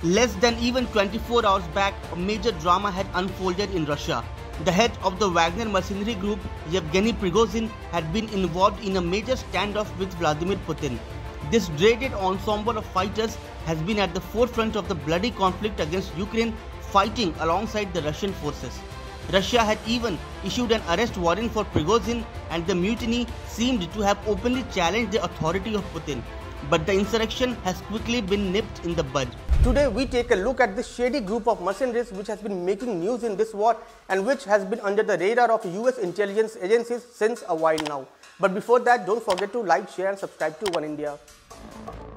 Less than even 24 hours back, a major drama had unfolded in Russia. The head of the Wagner mercenary group, Yevgeny Prigozhin, had been involved in a major standoff with Vladimir Putin. This dreaded ensemble of fighters has been at the forefront of the bloody conflict against Ukraine, fighting alongside the Russian forces. Russia had even issued an arrest warrant for Prigozhin, and the mutiny seemed to have openly challenged the authority of Putin. But the insurrection has quickly been nipped in the bud. Today we take a look at this shady group of mercenaries which has been making news in this war and which has been under the radar of US intelligence agencies since a while now. But before that, don't forget to like, share and subscribe to Oneindia.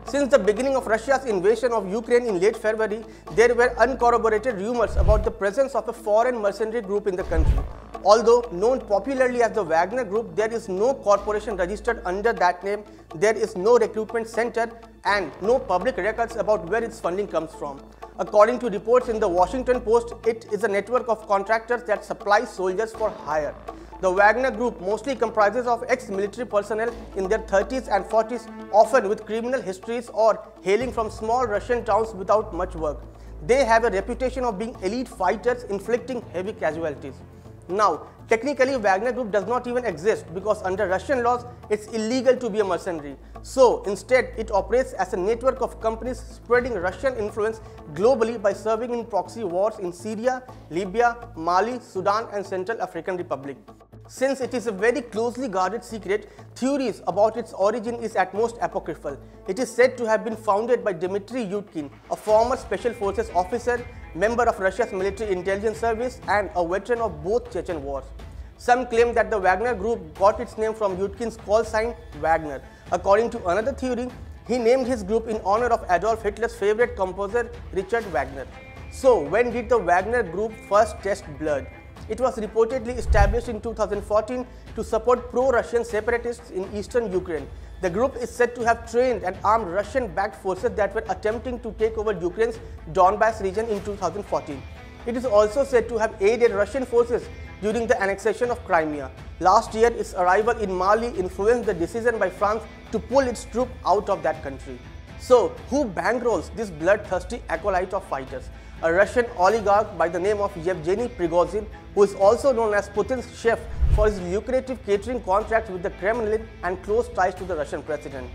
Since the beginning of Russia's invasion of Ukraine in late February, there were uncorroborated rumors about the presence of a foreign mercenary group in the country. Although known popularly as the Wagner Group, there is no corporation registered under that name, there is no recruitment center and no public records about where its funding comes from. According to reports in the Washington Post, it is a network of contractors that supplies soldiers for hire. The Wagner Group mostly comprises of ex-military personnel in their 30s and 40s, often with criminal histories or hailing from small Russian towns without much work. They have a reputation of being elite fighters inflicting heavy casualties. Now, technically Wagner Group does not even exist because under Russian laws, it's illegal to be a mercenary. So instead, it operates as a network of companies spreading Russian influence globally by serving in proxy wars in Syria, Libya, Mali, Sudan and Central African Republic. Since it is a very closely guarded secret, theories about its origin is at most apocryphal. It is said to have been founded by Dmitry Yudkin, a former Special Forces officer, member of Russia's military intelligence service and a veteran of both Chechen wars. Some claim that the Wagner Group got its name from Yudkin's call sign Wagner. According to another theory, he named his group in honor of Adolf Hitler's favorite composer Richard Wagner. So, when did the Wagner Group first test blood? It was reportedly established in 2014 to support pro-Russian separatists in eastern Ukraine. The group is said to have trained and armed Russian-backed forces that were attempting to take over Ukraine's Donbas region in 2014. It is also said to have aided Russian forces during the annexation of Crimea. Last year, its arrival in Mali influenced the decision by France to pull its troops out of that country. So, who bankrolls this bloodthirsty acolyte of fighters? A Russian oligarch by the name of Yevgeny Prigozhin, who is also known as Putin's chef for his lucrative catering contracts with the Kremlin and close ties to the Russian president.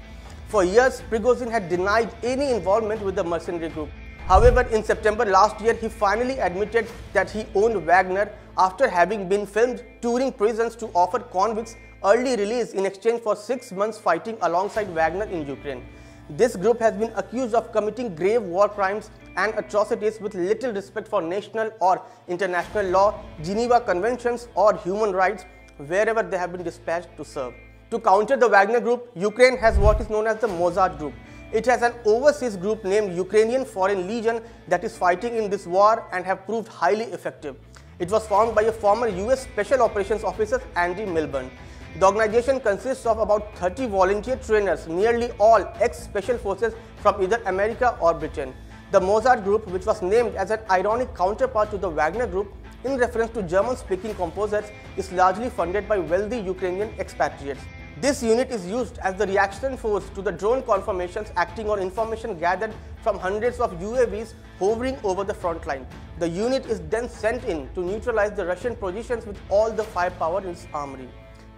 For years, Prigozhin had denied any involvement with the mercenary group. However, in September last year, he finally admitted that he owned Wagner after having been filmed touring prisons to offer convicts early release in exchange for 6 months fighting alongside Wagner in Ukraine. This group has been accused of committing grave war crimes and atrocities with little respect for national or international law, Geneva Conventions or human rights wherever they have been dispatched to serve. To counter the Wagner Group, Ukraine has what is known as the Mossad Group. It has an overseas group named Ukrainian Foreign Legion that is fighting in this war and have proved highly effective. It was formed by a former US Special Operations Officer, Andy Milburn. The organization consists of about 30 volunteer trainers, nearly all ex-special forces from either America or Britain. The Mossad Group, which was named as an ironic counterpart to the Wagner Group in reference to German-speaking composers, is largely funded by wealthy Ukrainian expatriates. This unit is used as the reaction force to the drone conformations acting on information gathered from hundreds of UAVs hovering over the front line. The unit is then sent in to neutralize the Russian positions with all the firepower in its armory.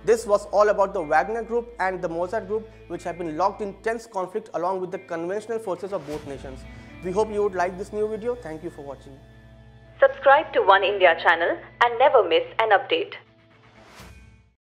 This was all about the Wagner Group and the Mossad Group, which have been locked in tense conflict along with the conventional forces of both nations. We hope you would like this new video. Thank you for watching. Subscribe to Oneindia channel and never miss an update.